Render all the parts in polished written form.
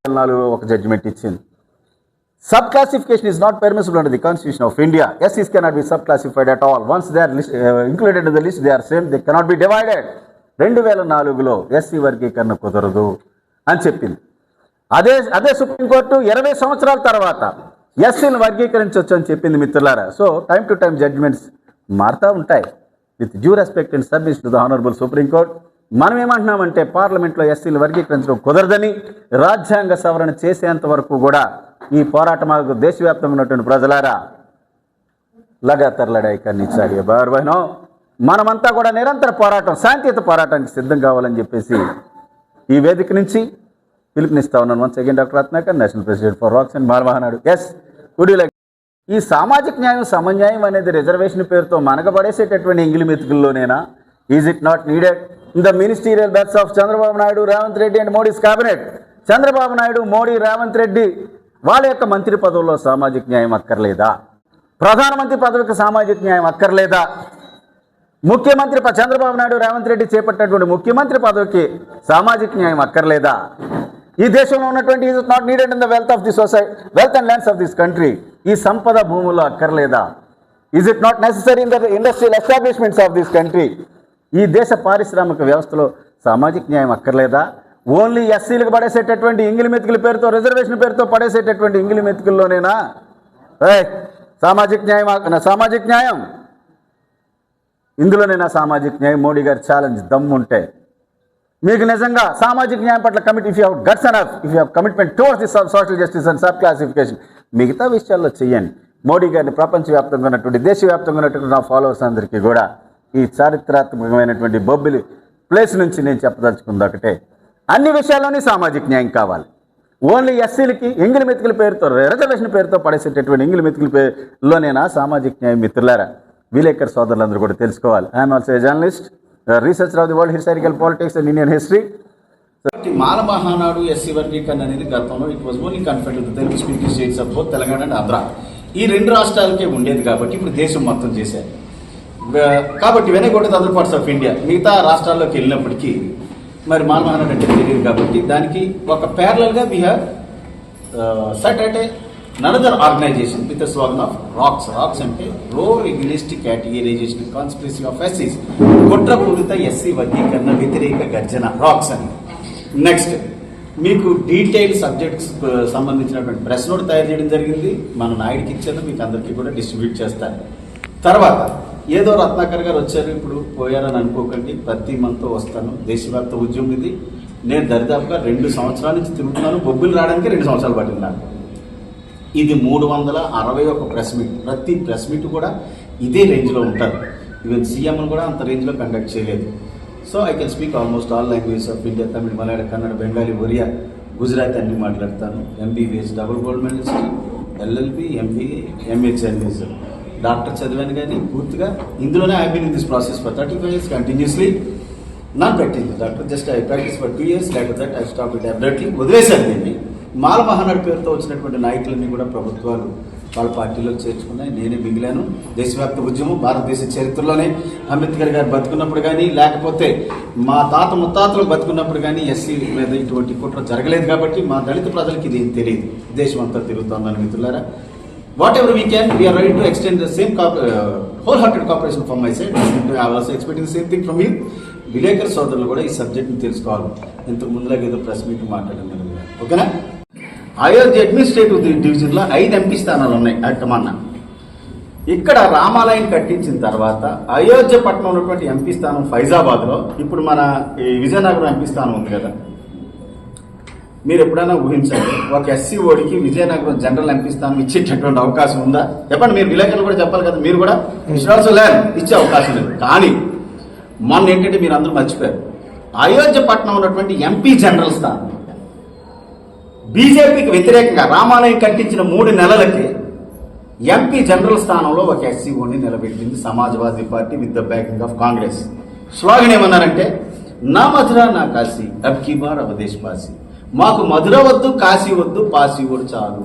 ఒక జడ్జిమెంట్ ఇచ్చింది. Sub classification is not permissible under the Constitution of India. SCs cannot be sub-classified at all. Once they are included in the list, they are same. They cannot be divided. 2004లో SC వర్గీకరణ కుదరదు అని చెప్పింది. అదే supreme court 20 సంవత్సరాల తర్వాత ఎస్సీని వర్గీకరించవచ్చు అని చెప్పింది మిత్రులారా. So time to time judgements మారుతూ ఉంటాయి. With due respect and submission to the honourable supreme court, మనం ఏమంటున్నామంటే పార్లమెంట్లో ఎస్సీలు వర్గీకరించడం కుదరదని, రాజ్యాంగ సవరణ చేసేంత వరకు కూడా ఈ పోరాటం దేశవ్యాప్తంగా ఉన్నటువంటి ప్రజలారా లగాతార్ లడాయి కర్నీ చాహియే బార్ బహనో, మనమంతా కూడా నిరంతర పోరాటం, శాంతియుత పోరాటానికి సిద్ధం కావాలని చెప్పేసి ఈ వేదిక నుంచి పిలుపునిస్తా ఉన్నాను. Once again doctor Ratnakar, national president for రాక్స్ and Mahanadu. Yes, would you like ఈ సామాజిక న్యాయం, సమన్యాయం అనేది రిజర్వేషన్ పేరుతో మనగబడేసేటటువంటి ఇంగిలి మెతుకుల్లోనేనా? Is it not needed in the ministerial berths of Chandrababu Naidu, Revanth Reddy and Modi's cabinet? Chandrababu Naidu, Modi, Revanth Reddy వాళ్ళ యొక్క మంత్రి పదవుల్లో సామాజిక న్యాయం అక్కర్లేదా? ప్రధానమంత్రి పదవికి సామాజిక న్యాయం అక్కర్లేదా? ముఖ్యమంత్రి చంద్రబాబు నాయుడు, రేవంత్ రెడ్డి చేపట్టినటువంటి ముఖ్యమంత్రి పదవికి సామాజిక న్యాయం అక్కర్లేదా? ఈ దేశంలో ఉన్నటువంటి is not needed in the wealth of the society, wealth and lands of this country, ఈ సంపద భూముల్లో అక్కర్లేదా? Is it not necessary in the industrial establishments of this country, ఈ దేశ పారిశ్రామిక వ్యవస్థలో సామాజిక న్యాయం అక్కర్లేదా? ఓన్లీ ఎస్సీలకు పడేసేటటువంటి ఇంగిలి మెతుకుల పేరుతో, రిజర్వేషన్ పేరుతో పడేసేటటువంటి ఇంగిలి మెతుకుల్లోనేనా సామాజిక న్యాయం? ఇందులోనైనా సామాజిక న్యాయం? మోడీ గారి ఛాలెంజ్ దమ్ముంటే మీకు నిజంగా సామాజిక న్యాయం పట్ల commit, if you have guts enough, if you have commitment towards the social justice and sub classification, మిగతా విషయాల్లో చెయ్యండి. మోడీ గారిని ప్రపంచవ్యాప్తంగా ఉన్నటువంటి, దేశవ్యాప్తంగా ఉన్నటువంటి నా ఫాలోవర్స్ అందరికీ కూడా ఈ చారిత్రాత్మకమైనటువంటి బొబ్బిలి ప్లేస్ నుంచి నేను చెప్పదలుచుకుంది ఒకటే, అన్ని విషయాల్లోనే సామాజిక న్యాయం కావాలి. ఓన్లీ ఎస్సీలకి ఇంగిలి మెతుకుల పేరుతో, రిజర్వేషన్ పేరుతో పడేసేటటువంటి ఇంగిలి మెతుకుల పేరులోనేనా సామాజిక న్యాయం? మిత్రులారా, విలేకర్ సోదరులందరూ కూడా తెలుసుకోవాలి. I'm also a journalist, researcher of the world historical politics and Indian history. Mala Mahanadu SC వర్గీకరణ అనేది గతంలో it was only confined to the Telugu speaking states of both Telangana and Andhra, ఈ 2 రాష్ట్రాలకే ఉండేది. కాబట్టి ఇప్పుడు దేశం మొత్తం చేశారు. కాబట్టి వెనకూడదు అదర్ పార్ట్స్ ఆఫ్ ఇండియా, మిగతా రాష్ట్రాల్లోకి వెళ్ళినప్పటికీ మరి మాల మహానాడు అంటే తెలియదు. కాబట్టి దానికి ఒక ప్యారలల్గా we have set at another organisation with the slogan of ROCS. ROCS అంటే row regulistic categorisation conspiracy of ఎస్సీస్, కుట్రపూరిత ఎస్సీ వర్గీకరణ వ్యతిరేక గర్జన, రాక్స్ అని. నెక్స్ట్ మీకు డీటెయిల్ సబ్జెక్ట్స్ సంబంధించినటువంటి ప్రెస్ నోట్ తయారు చేయడం జరిగింది. మన నాయుడికి ఇచ్చేది మీకు అందరికీ కూడా డిస్ట్రిబ్యూట్ చేస్తారు. తర్వాత ఏదో రత్నాకర్ గారు వచ్చారు, ఇప్పుడు పోయారని అనుకోకండి, ప్రతి మంత్ వస్తాను. దేశవ్యాప్త ఉద్యమం ఇది. నేను దరిదాపుగా 2 సంవత్సరాల నుంచి తిరుగుతున్నాను. బొబ్బులు రావడానికి 2 సంవత్సరాలు పట్టింది నాకు. ఇది 361 ప్రెస్ మీట్. ప్రతి ప్రెస్ మీట్ కూడా ఇదే రేంజ్లో ఉంటారు. ఈవెన్ సీఎంను కూడా అంత రేంజ్లో కండక్ట్ చేయలేదు. So I can speak almost all languages of India, Tamil, Malayalam, Kannada, Bengali, Oriya, Gujarati అన్ని మాట్లాడతాను. MBBS, double gold medallist, LLB, MBA, MA journalism, doctor చదివాను. కానీ పూర్తిగా ఇందులోనే I been in this process for 35 years కంటిన్యూస్లీ. Non practice doctor, just I practice for 2 years. Later that I stop it abruptly, వదిలేశాను దీన్ని. మాల మహానాడు పేరుతో వచ్చినటువంటి నాయకులన్నీ కూడా ప్రభుత్వాలు వాళ్ళ పార్టీలోకి చేర్చుకున్నాయి. నేనే మిగిలాను. దేశవ్యాప్త ఉద్యమం భారతదేశ చరిత్రలోనే అంబేద్కర్ గారు బతుకున్నప్పుడు కానీ, లేకపోతే మా తాత ముత్తాతలు బతుకున్నప్పుడు కానీ ఎస్సీ మీద ఇటువంటి కుట్ర జరగలేదు. కాబట్టి మా దళిత ప్రజలకి ఇది తెలియదు. దేశం అంతా తిరుగుతుందని మిత్రులారా, whatever we can, we are ready to extend the same wholehearted cooperation from my side. I was expecting the same thing from you. విలేకర్ సోదరులు కూడా ఈ సబ్జెక్ట్ని తెలుసుకోవాలి. ఇంతకు ముందులాగా ఏదో ప్రెస్ మీట్ మాట్లాడడం, ఓకేనా? అయోధ్య అడ్మినిస్ట్రేటివ్ డివిజన్లో 5 ఎంపీ స్థానాలు ఉన్నాయి. అట్టమన్నా ఇక్కడ రామాలయం కట్టించిన తర్వాత అయోధ్య పట్టణం ఉన్నటువంటి ఎంపీ స్థానం ఫైజాబాద్లో, ఇప్పుడు మన ఈ విజయనగరం ఎంపీ స్థానం ఉంది కదా, మీరు ఎప్పుడైనా ఊహించండి ఒక ఎస్సీ ఓడికి విజయనగరం జనరల్ ఎంపీ స్థానం ఇచ్చేటటువంటి అవకాశం ఉందా? చెప్పండి. మీరు విలేకరులు కూడా చెప్పాలి కదా, మీరు కూడా ఇచ్చే అవకాశం లేదు. కానీ మొన్న ఏంటంటే మీరు అందరూ మర్చిపోయారు, అయోధ్య పట్టణం ఉన్నటువంటి ఎంపీ జనరల్ స్థానం బీజేపీకి వ్యతిరేకంగా రామాలయం కట్టించిన 3 నెలలకి ఎంపీ జనరల్ స్థానంలో ఒక ఎస్సీ ఓడిని నిలబెట్టింది Samajwadi party with the backing of Congress. Slogan ఏమన్నారంటే, నా మధుర నా కాశీ అబ్కీ బార్ అవదేశ్ పాసి, మాకు మధుర వద్దు, కాశీ వద్దు, పాసి కూడా చాలు.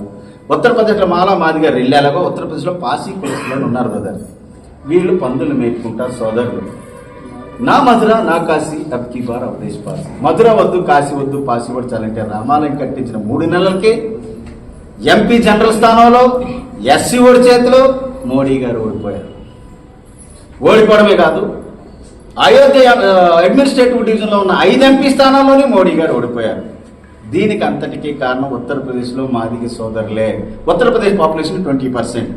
ఉత్తరప్రదేశ్లో మాలా మాదిగా రెల్లాలుగా, ఉత్తరప్రదేశ్లో పాసి కులస్తులు ఉన్నారు బ్రదర్. వీళ్ళు పందులు మేపుకుంటారు సోదరులు. నా మధుర నా కాశీ అబ్ కీ బార్ అవదేశ్ పాస్. మధుర వద్దు, కాశీ వద్దు, పాసి పడచాలంటే రామాలయం కట్టించిన 3 నెలలకే ఎంపీ జనరల్ స్థానంలో ఎస్సీ ఓడి చేతిలో మోడీ గారు ఓడిపోయారు. ఓడిపోవడమే కాదు, అయోధ్య అడ్మినిస్ట్రేటివ్ డివిజన్లో ఉన్న 5 ఎంపీ స్థానాల్లోనే మోడీ గారు ఓడిపోయారు. దీనికి అంతటికీ కారణం ఉత్తరప్రదేశ్లో మాదిగ సోదరులే. ఉత్తరప్రదేశ్ పాపులేషన్ 20%,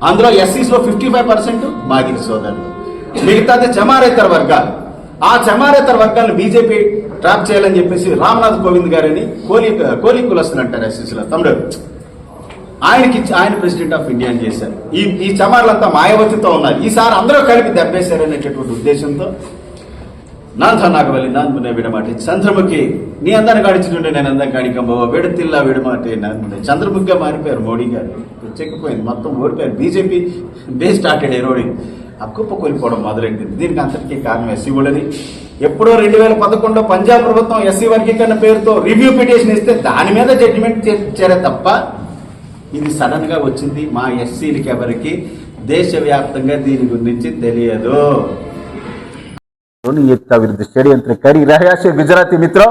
అందులో ఎస్సీస్లో 55% మాదిగ సోదరులు, మిగతాది చమారేతర వర్గాలు. ఆ చమారేతర వర్గాలను బీజేపీ ట్రాప్ చేయాలని చెప్పేసి రామ్నాథ్ కోవింద్ గారని కోలీ కులస్తులు అంటారు ఎస్సీసీలో తమ్ముడు, ఆయన ప్రెసిడెంట్ ఆఫ్ ఇండియా అని చేశారు. ఈ చమార్లంతా మాయావతితో ఉన్నారు. ఈసారి అందరూ కలిపి దెబ్బేశారనేటటువంటి ఉద్దేశంతో నాథ నాగవల్లి నాన్మునే విడమాటి చంద్రముఖి నీ అందాన్ని కాడించుంటే నేను అందం కాడికంబో విడతిల్లా విడమాటి నాన్మునే చంద్రముఖిగా మారిపోయారు మోడీ గారు. చెక్కిపోయింది, మొత్తం ఓడిపోయారు. బీజేపీ డే స్టార్టెడ్ ఎరోడింగ్, అక్కుప్ప కోల్పోవడం మొదలెట్టింది. దీనికి అంతటికీ కారణం ఎస్సీ ఓడని. ఎప్పుడో 2011 పంజాబ్ ప్రభుత్వం ఎస్సీ వర్గీకరణ పేరుతో రివ్యూ పిటిషన్ ఇస్తే దాని మీద జడ్జిమెంట్ చేశారే తప్ప ఇది సడన్ గా వచ్చింది మా ఎస్సీలకి ఎవరికి దేశవ్యాప్తంగా దీని గురించి తెలియదు. एकता विरुद्ध षड्यंत्र करी रहा है गुजराती मित्रों,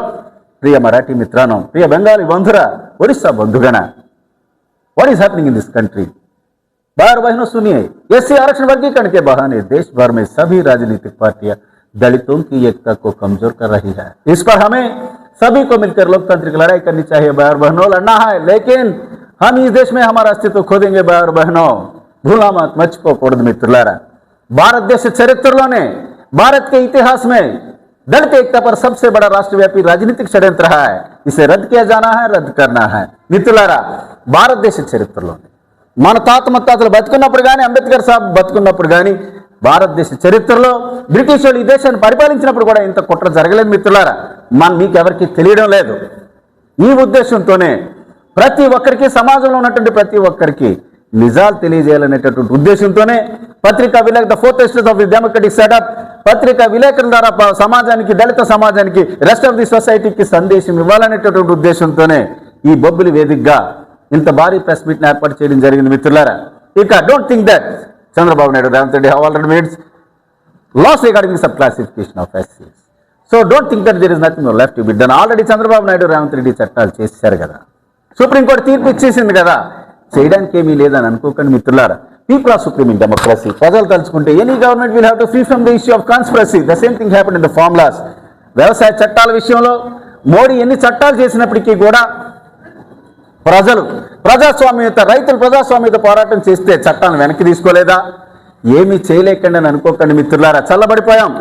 प्रिय मराठी मित्रांनो, प्रिय बंगाली बंधुरा, ओडिशा बंधुगण, what is happening in this country? बार बहनों सुनिए, एससी आरक्षण वर्गीकरण के बहाने देश भर में सभी राजनीतिक पार्टियां दलितों की एकता को कमजोर कर रही है. इस पर हमें सभी को मिलकर लोकतांत्रिक लड़ाई करनी चाहिए. बार बहनों, लड़ना है, लेकिन हम इस देश में हमारा अस्तित्व खो देंगे. बार बहनों, भूला मत, मर्చిపోకూడదు మిత్రులారా. భారతదేశ చరిత్రలోనే, भारत के इतिहास में दलित एकता पर सबसे बड़ा राष्ट्रव्यापी राजनीतिक षड्यंत्र है. इसे रद्द किया जाना है, रद्द करना है. మిత్రులారా, భారతదేశ చరిత్రలోనే మన తాత ముత్తాతలు బతుకున్నప్పుడు కానీ, అంబేద్కర్ సాబ్ బతుకున్నప్పుడు కానీ, భారతదేశ చరిత్రలో బ్రిటిష్ వాళ్ళు ఈ దేశాన్ని పరిపాలించినప్పుడు కూడా ఇంత కుట్ర జరగలేదు మిత్రులారా. మీకు ఎవరికి తెలియడం లేదు. ఈ ఉద్దేశంతోనే ప్రతి ఒక్కరికి, సమాజంలో ఉన్నటువంటి ప్రతి ఒక్కరికి నిజాలు తెలియజేయాలనేటటువంటి ఉద్దేశంతోనే పత్రికా విలేకరు, the fourth estate of the democratic setup, పత్రికా విలేకరుల ద్వారా సమాజానికి, దళిత సమాజానికి, రెస్ట్ ఆఫ్ ది సొసైటీకి సందేశం ఇవ్వాలనేటటువంటి ఉద్దేశంతోనే ఈ బొబ్బిలి వేదికగా ఇంత భారీ ప్రెస్ మీట్ని ఏర్పాటు చేయడం జరిగింది మిత్రులారా. ఇక don't think that Chandrababu Naidu, Revanth Reddy have already made laws regarding the subclassification of SCs. So don't think that there is nothing more left to be done. Already Chandrababu Naidu, Revanth Reddy చట్టాలు చేశారు కదా, సుప్రీంకోర్టు తీర్పు ఇచ్చేసింది కదా, చేయడానికి ఏమీ లేదని అనుకోకండి మిత్రులారా. People are supreme in democracy. ప్రజలు తలుచుకుంటే any government will have to free from the issue of conspiracy. The same thing happened in the formulas. వ్యవసాయ చట్టాల విషయంలో మోడీ ఎన్ని చట్టాలు చేసినప్పటికీ కూడా ప్రజలు ప్రజాస్వామ్యత, రైతులు ప్రజాస్వామ్యత పోరాటం చేస్తే చట్టాలను వెనక్కి తీసుకోలేదా? ఏమీ చేయలేకండి అని అనుకోకండి మిత్రులారా. చల్లబడిపోయాం.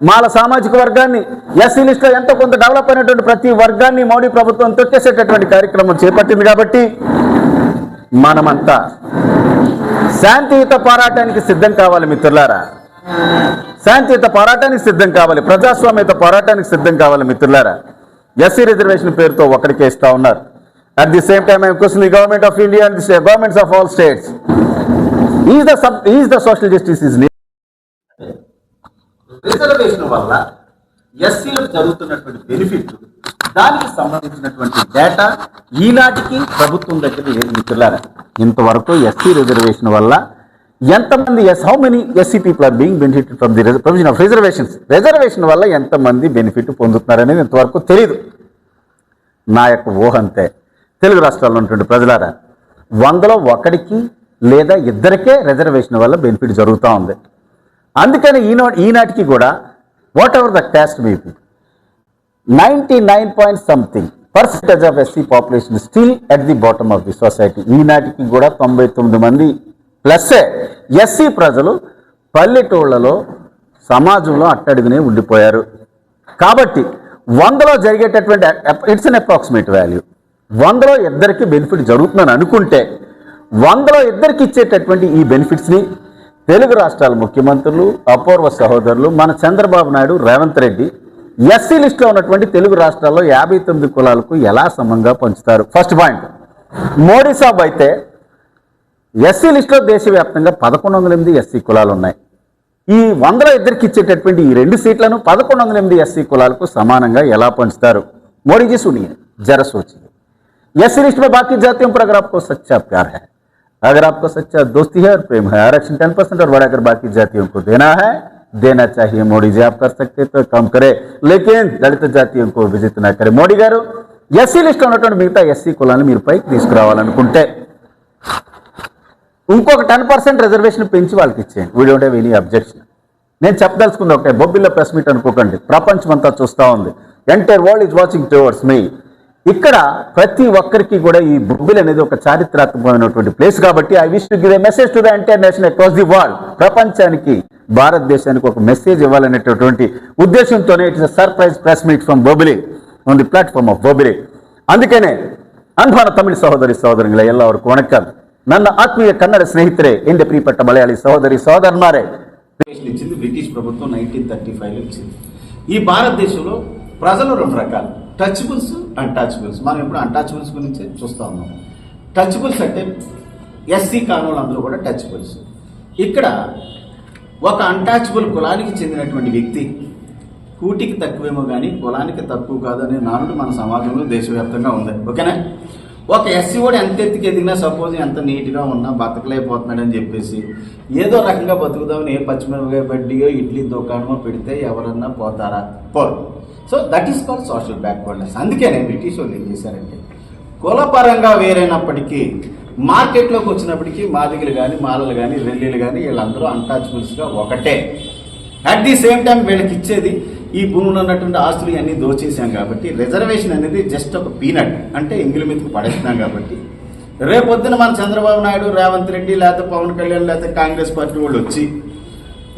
మాల సామాజిక వర్గాన్ని, ఎస్సీ లిస్టులో ఎంతో కొంత డెవలప్ అయినటువంటి ప్రతి వర్గాన్ని మోడీ ప్రభుత్వం తొక్కేసేటటువంటి కార్యక్రమం చేపట్టింది. కాబట్టి మనమంతా శాంతియుత పోరాటానికి సిద్ధం కావాలి మిత్రులారా. శాంతియుత పోరాటానికి సిద్ధం కావాలి, ప్రజాస్వామ్యత పోరాటానికి సిద్ధం కావాలి మిత్రులారా. ఎస్సీ రిజర్వేషన్ పేరుతో ఒకరికే ఇస్తా ఉన్నారు. At the same time I'm questioning the government of India and the governments of all states. Is the social justice is reservation వల్ల ఎస్సీలకు జరుగుతున్నటువంటి బెనిఫిట్, దానికి సంబంధించినటువంటి డేటా ఈనాటికి ప్రభుత్వం దగ్గర లేదు మిత్రులారా. ఇంతవరకు ఎస్సీ రిజర్వేషన్ వల్ల ఎంతమంది, how many SC people are being benefited from the provision of reservations, reservation వల్ల ఎంతమంది బెనిఫిట్ పొందుతున్నారనేది ఇంతవరకు తెలియదు. నా యొక్క ఊహ అంతే. తెలుగు రాష్ట్రాల్లో ఉన్నటువంటి ప్రజలారా, 100లో 1కి లేదా 2కే రిజర్వేషన్ వల్ల బెనిఫిట్ జరుగుతూ ఉంది. అందుకని ఈనాటికి కూడా what ever the cast may be, 99% of SC population still at the bottom of the society. ఈనాటికి కూడా 99 మంది ప్లస్సే ఎస్సీ ప్రజలు పల్లెటూళ్లలో, సమాజంలో అట్టడుగునే ఉండిపోయారు. కాబట్టి 100లో జరిగేటటువంటి, ఇట్స్ అన్ అప్రాక్సిమేట్ వాల్యూ, 100లో 2కి బెనిఫిట్ జరుగుతుందని అనుకుంటే 100లో 2కి ఇచ్చేటటువంటి ఈ బెనిఫిట్స్ని తెలుగు రాష్ట్రాల ముఖ్యమంత్రులు, అపూర్వ సహోదరులు, మన చంద్రబాబు నాయుడు, రేవంత్ రెడ్డి ఎస్సీ లిస్టులో ఉన్నటువంటి తెలుగు రాష్ట్రాల్లో 59 కులాలకు ఎలా సమంగా పంచుతారు? First point. మోడీ సాబ్ అయితే ఎస్సీ లిస్టులో దేశవ్యాప్తంగా 1108 ఎస్సీ కులాలు ఉన్నాయి. ఈ 100లో 2కి ఇచ్చేటటువంటి ఈ 2 సీట్లను 1108 ఎస్సీ కులాలకు సమానంగా ఎలా పంచుతారు? మోడీ जी सुनिए, जरा सोचिए. एससी लिस्ट में बाकी जातियों पर अगर आपको सच्चा प्यार है, अगर आपको सच्चा दोस्ती है और प्रेम है, आरक्षण 10% और बढ़ाकर बाकी जातियों को देना है, देना चाहिए मोदी जी। आप कर सकते तो कम करे, लेकिन దళిత జాతీయం को విజిట్ ना करे। మోడీ గారు ఎస్సీ లిస్ట్ ఉన్నటువంటి మిగతా ఎస్సీ కులాలను మీరు పైకి తీసుకురావాలనుకుంటే ఇంకొక 10% రిజర్వేషన్ పెంచి వాళ్ళకి ఇచ్చేయండి. We don't have any objection. నేను చెప్పదలుచుకుంది ఒకటే, బొబ్బిల్లో ప్రెస్ మీట్ అనుకోకండి, ప్రపంచం అంతా చూస్తూ ఉంది. Entire world is watching towards me. ఇక్కడ ప్రతి ఒక్కరికి కూడా ఈ బొబ్బిలి అనేది ఒక చారిత్రాత్మకమైనటువంటి ప్లేస్ కాబట్టి I wish to give a message to the entire nation across the world. ప్రపంచానికి, భారతదేశానికి ఒక మెసేజ్ ఇవ్వాలనేటటువంటి ఉద్దేశంతోనే it's surprise press meet from Bobbili on the platform of Bobbili. అందుకనే ಅನ್ಭಾನ ತಮಿಳು ಸಹೋದರಿ ಸಹೋದರಿಗಳೇ ಎಲ್ಲರಿಗೂ ವಣಕಂ. ನನ್ನ ಆತ್ಮೀಯ ಕನ್ನಡ ಸ್ನೇಹಿತರೆ, ಎಂದೇ ಪ್ರಿಯಪಟ್ಟ ಮಲಯಾಳಿ ಸಹೋದರಿ సోదరులారే, ఇచ్చింది బ్రిటిష్ ప్రభుత్వం 1935లో ఇచ్చింది. ఈ భారతదేశంలో ప్రజలు రెండు రకాలు, టచబుల్స్, అన్టచబుల్స్. మనం ఇప్పుడు అన్టచబుల్స్ గురించి చూస్తా ఉన్నాం. టచబుల్స్ అంటే ఎస్సీ కానూలు అందరూ కూడా టచబుల్స్. ఇక్కడ ఒక అన్టచబుల్ కులానికి చెందినటువంటి వ్యక్తి కూటికి తక్కువేమో కానీ కులానికి తక్కువ కాదనే నానుడు మన సమాజంలో దేశవ్యాప్తంగా ఉంది. ఓకేనా? ఒక ఎస్సీ కూడా ఎంత ఎత్తుకి ఎదిగినా, సపోజ్ ఎంత నీట్గా ఉన్నా బతకలేకపోతున్నాడని చెప్పేసి ఏదో రకంగా బతుకుదామని ఏ పచ్చిమిరపకాయ బడ్డీయో ఇడ్లీ దుకాణమో పెడితే ఎవరన్నా పోతారా? పోరు. So that is called social backwardness. అందుకనే బ్రిటిష్ వాళ్ళు ఏం చేశారంటే, కులపరంగా వేరైనప్పటికీ మార్కెట్లోకి వచ్చినప్పటికీ మాదిగలు కానీ, మాలలు కానీ, రెల్లీలు కానీ వీళ్ళందరూ అన్టచబుల్స్గా ఒకటే. అట్ ది సేమ్ టైం వీళ్ళకి ఇచ్చేది ఈ భూమిలో ఉన్నటువంటి ఆస్తులు అన్నీ దోచేసాం కాబట్టి రిజర్వేషన్ అనేది జస్ట్ ఒక పీనట్, అంటే ఎంగిలి మీదకు పడేస్తున్నాం కాబట్టి రేపొద్దున మన చంద్రబాబు నాయుడు, రేవంత్ రెడ్డి, లేకపోతే పవన్ కళ్యాణ్, లేకపోతే కాంగ్రెస్ పార్టీ వాళ్ళు వచ్చి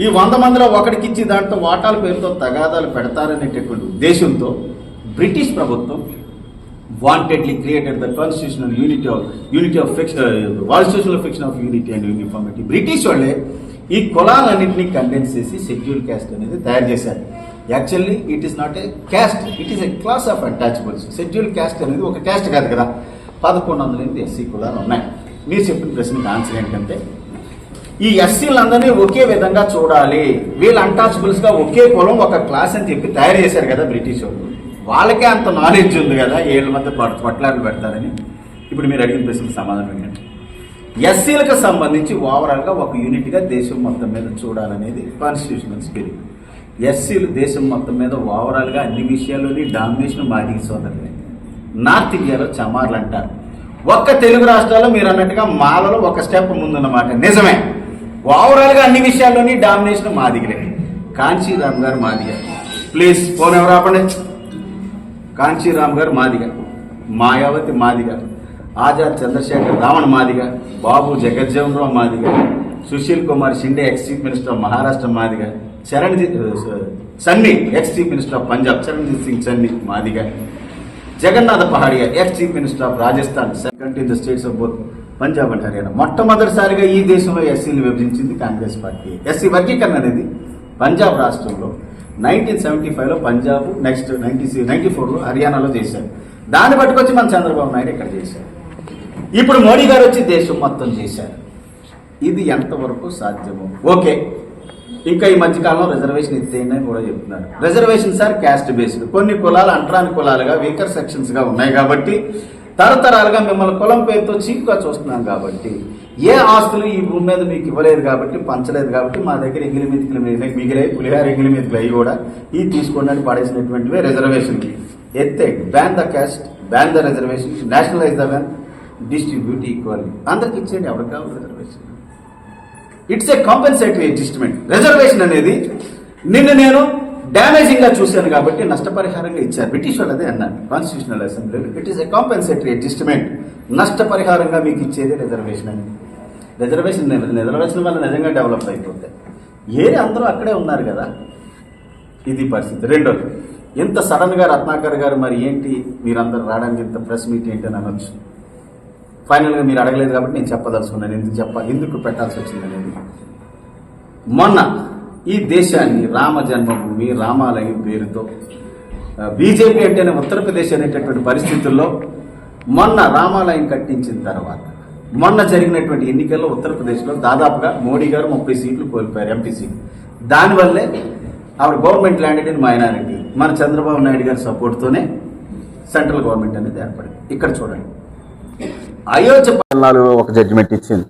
ఈ 100 మందిలో ఒకటికి ఇచ్చి దాంట్లో వాటాల పేరుతో తగాదాలు పెడతారనేటటువంటి ఉద్దేశంతో బ్రిటిష్ ప్రభుత్వం wantedly created the constitutional unity of constitutional fiction of unity and uniformity. British వాళ్ళే ఈ కులాలన్నింటినీ కండెన్స్ చేసి షెడ్యూల్ క్యాస్ట్ అనేది తయారు చేశారు. Actually it is not a caste, it is A class of untouchables. Schedule caste అనేది ఒక caste కాదు కదా. 1108 ఎస్సీ కులాలు ఉన్నాయి. మీరు చెప్పిన ప్రశ్నకి ఆన్సర్ ఏంటంటే, ఈ ఎస్సీలందరినీ ఒకే విధంగా చూడాలి, వీళ్ళు అన్టచబుల్స్గా ఒకే కులం, ఒక క్లాస్ అని చెప్పి తయారు చేశారు కదా బ్రిటిష్ వాళ్ళు. వాళ్ళకే అంత నాలెడ్జ్ ఉంది కదా ఏళ్ళ మధ్య కొట్లాటలు పెడతారని. ఇప్పుడు మీరు అడిగిన ప్రశ్నకు సమాధానం ఏంటంటే, ఎస్సీలకు సంబంధించి ఓవరాల్గా ఒక యూనిట్గా దేశం మొత్తం మీద చూడాలనేది కాన్స్టిట్యూషనల్ స్పిరిట్. ఎస్సీలు దేశం మొత్తం మీద ఓవరాల్గా అన్ని విషయాల్లోని డామినేషన్ మాదిగ సోదరులే. నార్త్ ఇండియాలో చమార్లు అంటారు. ఒక్క తెలుగు రాష్ట్రాల్లో మీరు అన్నట్టుగా మాలలో ఒక స్టెప్ ముందున్నమాట. నిజమే, ఓవరాల్గా అన్ని విషయాల్లోని డామినేషన్ మాదిగలే. కాంచీరామ్ గారు మాదిగ. ప్లీజ్ ఫోన్ ఎవరు ఆపండి. కాంచీరామ్ గారు Madiga, Mayawati Madiga, Azad Chandrashekhar Ravan Madiga, Babu Jagjivan Rao Madiga, Sushil Kumar Shinde ex chief minister of Maharashtra Madiga, Channi ex chief minister of Punjab Charanjit Singh Channi Madiga, Jagannath Pahadia ex chief minister of Rajasthan, second in the states of both Punjab and Haryana. మొట్టమొదటిసారిగా ఈ దేశంలో ఎస్సీని విభజించింది కాంగ్రెస్ పార్టీ. ఎస్సీ వర్గీకరణ అనేది పంజాబ్ రాష్ట్రంలో 1975లో పంజాబ్, నెక్స్ట్ 1994లో హర్యానాలో చేశారు. దాన్ని పట్టుకొచ్చి మన చంద్రబాబు నాయుడు ఇక్కడ చేశారు. ఇప్పుడు మోడీ గారు వచ్చి దేశం మొత్తం చేశారు. ఇది ఎంతవరకు సాధ్యమో ఓకే. ఇంకా ఈ మధ్యకాలంలో రిజర్వేషన్ ఇచ్చేయండి అని కూడా చెప్తున్నారు. Reservation sir caste based. కొన్ని కులాలు అంటరాని కులాలుగా, వీకర్ సెక్షన్స్గా ఉన్నాయి కాబట్టి తరతరాలుగా మిమ్మల్ని కులం పేరుతో చీప్గా చూస్తున్నాం కాబట్టి, ఏ ఆస్తులు ఈ భూమి మీద మీకు ఇవ్వలేదు కాబట్టి, పంచలేదు కాబట్టి మా దగ్గర ఎంగిలి మెతుకులు మిగిలాయి, పులిహార ఎంగిలి మెతుకులు అవి కూడా ఈ తీసుకోండి పడేసినటువంటివే రిజర్వేషన్కి. ఎత్తే ban the cast, ban the reservation, nationalise the ban, distribute equally. అందరికి ఇచ్చేయండి, ఎవరికి కావాలి reservation. It's a compensatory adjustment. Reservation అనేది నేను డ్యామేజింగ్గా చూశాను కాబట్టి నష్టపరిహారంగా ఇచ్చారు. బ్రిటిష్ వాళ్ళు అదే అన్నారు కాన్స్టిట్యూషనల్ అసెంబ్లీలో, it is a compensatory adjustment. నష్టపరిహారంగా మీకు ఇచ్చేది రిజర్వేషన్ అని. రిజర్వేషన్ వల్ల నిజంగా డెవలప్ అయిపోతాయి. అందరూ అక్కడే ఉన్నారు కదా. ఇది పరిస్థితి. రెండోది, ఇంత సడన్గా రత్నాకర్ గారు మరి ఏంటి మీరందరూ రావడానికి ఇంత ప్రెస్ మీట్ ఏంటి అని అనొచ్చు. ఫైనల్గా మీరు అడగలేదు కాబట్టి నేను చెప్పదలుచుకున్నాను ఎందుకు పెట్టాల్సి వచ్చింది అనేది. మొన్న ఈ దేశాన్ని రామ జన్మభూమి, రామాలయం పేరుతో బీజేపీ అంటేనే ఉత్తరప్రదేశ్ అనేటటువంటి పరిస్థితుల్లో మొన్న రామాలయం కట్టించిన తర్వాత మొన్న జరిగినటువంటి ఎన్నికల్లో ఉత్తరప్రదేశ్లో దాదాపుగా మోడీ గారు 30 సీట్లు కోల్పోయారు, ఎంపీ సీట్లు. దానివల్లే ఆవిడ గవర్నమెంట్ ల్యాండెడ్ ఇన్ మైనారిటీ. మన చంద్రబాబు నాయుడు గారి సపోర్ట్తోనే సెంట్రల్ గవర్నమెంట్ అనేది ఏర్పడింది. ఇక్కడ చూడండి, అయోధ్య ఒక జడ్జిమెంట్ ఇచ్చింది.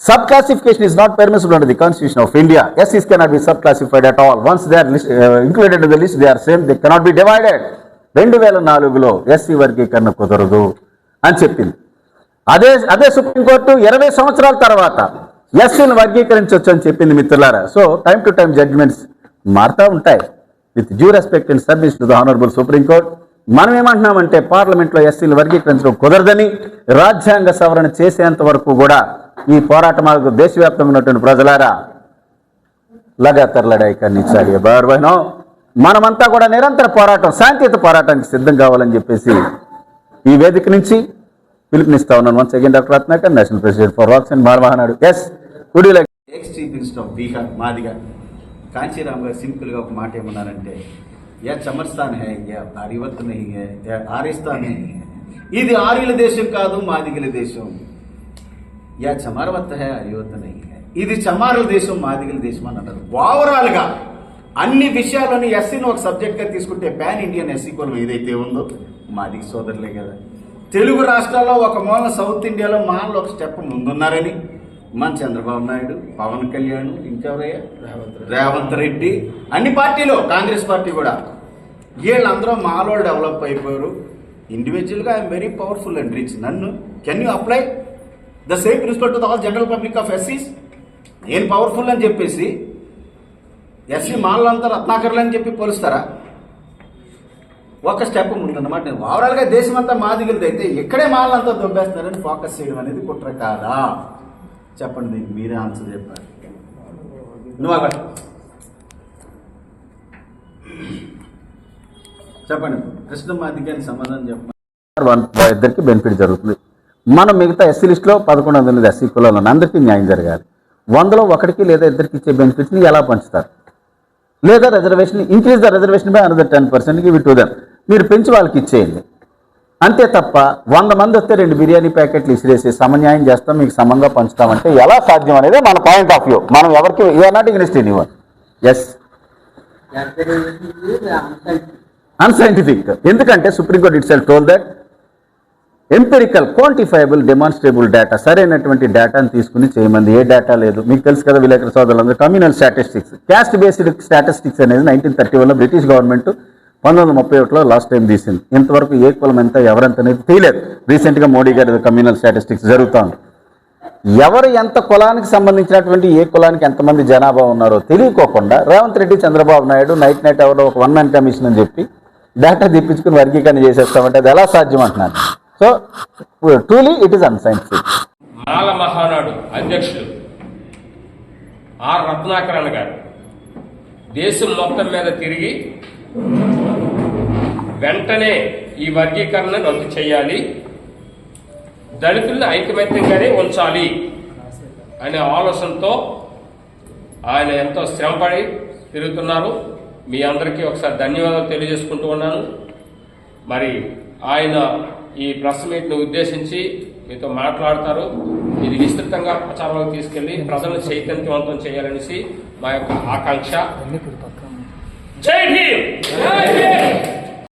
Subclassification is not permissible under the Constitution of India. SCs cannot be subclassified at all. Once they are included in the list, they are same. They cannot be divided. 2004లో SC వర్గీకరణ కుదరదు అని చెప్పింది. అదే supreme court 20 సంవత్సరాల తర్వాత ఎస్సీని వర్గీకరించవచ్చు అని చెప్పింది మిత్రులారా. So time to time judgements మారుతూ ఉంటాయి. With due respect and service to the honourable supreme court. మనం ఏమంటున్నామంటే పార్లమెంట్లో ఎస్సీలు వర్గీకరించడం కుదరదని, రాజ్యాంగ సవరణ చేసేంత వరకు కూడా ఈ పోరాటం దేశవ్యాప్తంగా ఉన్నటువంటి ప్రజలారా లగాతార్ లడాయి కర్నీ చాహియే బార్ బహనో. మనమంతా కూడా నిరంతర పోరాటం, శాంతియుత పోరాటానికి సిద్ధం కావాలని చెప్పేసి ఈ వేదిక నుంచి పిలుపునిస్తా ఉన్నాను. Once again doctor Ratnakar, national president for వాక్స్ and Malamahanadu. Yes, would you like? Ex chief minister of Bihar Madiga Kanshiram గారు సింపుల్గా ఒక మాట ఏమన్నారంటే, యా చమర్స్థాన్ హై, యా ఆర్యవత్ నహీ హై, యా ఆర్యస్థాన్ నహీ హై. ఇది ఆర్యుల దేశం కాదు, మాదిగల దేశం. యా చమారవత్ హై, ఆర్యవత్ నహీ హై. ఇది చమారుల దేశం, మాదిగల దేశం అని అన్నారు. ఓవరాల్గా అన్ని విషయాలను ఎస్సీని ఒక సబ్జెక్ట్గా తీసుకుంటే పాన్ ఇండియన్ ఎస్సీ కులం ఏదైతే ఉందో మాదిగ సోదరులే కదా. తెలుగు రాష్ట్రాల్లో ఒక మూల సౌత్ ఇండియాలో మాలో ఒక స్టెప్ ముందున్నారని మన చంద్రబాబు నాయుడు, పవన్ కళ్యాణ్, ఇంకెవరయ్యా రేవంత్ రెడ్డి, అన్ని పార్టీలు, కాంగ్రెస్ పార్టీ కూడా, వీళ్ళందరూ మాలో డెవలప్ అయిపోయారు. ఇండివిజువల్గా I'm very powerful and rich. నన్ను can you apply the same principle to the all general public of ఎస్సీస్? నేను పవర్ఫుల్ అని చెప్పేసి ఎస్సీ మాలంతా రత్నాకర్లు అని చెప్పి పోలుస్తారా? ఒక స్టెప్ ముందన్నమాట. నేను ఓవరాల్గా దేశం అంతా మాదిగలది అయితే ఇక్కడే మాలంతా దొబ్బేస్తున్నారని ఫోకస్ చేయడం అనేది కుట్ర కాదా? చెప్పండి, దీనికి మీరే ఆన్సర్ చెప్పారు. నువ్వు అక్కడ చెప్పండి, కృష్ణ మాదిగానికి సమాధానం చెప్పండి. ఇద్దరికి బెనిఫిట్ జరుగుతుంది. మనం మిగతా ఎస్సీ లిస్టులో 1100 ఎస్సీ కులాలు ఉన్నాయి, అందరికీ న్యాయం జరగాలి. 100లో ఒకటికి లేదా ఇద్దరికి ఇచ్చే బెనిఫిట్స్ని ఎలా పంచుతారు? లేదా reservation, increase the reservation by another 10% give to them. మీరు పెంచి వాళ్ళకి ఇచ్చేయండి అంతే తప్ప 100 మంది వస్తే 2 బిర్యానీ ప్యాకెట్లు ఇసిరేసి సమన్యాయం చేస్తాం, మీకు సమంగా పంచుతామంటే ఎలా సాధ్యం అనేది మన పాయింట్ ఆఫ్ వ్యూ. మనం ఎవరికి you're not against anyone. Yes, unscientific. ఎందుకంటే supreme court itself told that empirical, quantifiable, demonstrable data, సరైనటువంటి డేటాను తీసుకుని చేయమంది. ఏ డేటా లేదు. మీకు తెలుసు కదా విలేకరు సోదరులందరూ, communal statistics, caste based statistics అనేది 1931లో బ్రిటిష్ గవర్నమెంట్ 1931లో లాస్ట్ టైం తీసింది. ఇంతవరకు ఏ కులం ఎంత ఎవరెంత అనేది తెలియలేదు. రీసెంట్గా మోడీ గారి కమ్యూనల్ స్టాటిస్టిక్స్ జరుగుతుంది. ఎవరు ఎంత కులానికి సంబంధించినటువంటి ఏ కులానికి ఎంతమంది జనాభా ఉన్నారో తెలియకోకుండా రేవంత్ రెడ్డి, చంద్రబాబు నాయుడు నైట్ ఎవరో ఒక 1 man కమిషన్ అని చెప్పి డేటా తెప్పించుకుని వర్గీకరణ చేసేస్తామంటే అది ఎలా సాధ్యం అంటున్నాను. So truly it is unscientific. Mala Mahanadu అధ్యక్షులు ఆర్ రత్నాకరన్ గారు దేశం మొత్తం మీద తిరిగి వెంటనే ఈ వర్గీకరణ రద్దు చేయాలి, దళితులను ఐకమత్యంగానే ఉంచాలి అనే ఆలోచనతో ఆయన ఎంతో శ్రమపడి తిరుగుతున్నారు. మీ అందరికీ ఒకసారి ధన్యవాదాలు తెలియజేసుకుంటూ ఉన్నాను. మరి ఆయన ఈ ప్రెస్ మీట్ను ఉద్దేశించి మీతో మాట్లాడతారు. ఇది విస్తృతంగా ప్రచారంలోకి తీసుకెళ్లి ప్రజలను చైతన్యవంతం చేయాలనేసి మా యొక్క ఆకాంక్ష. జై భీమ్.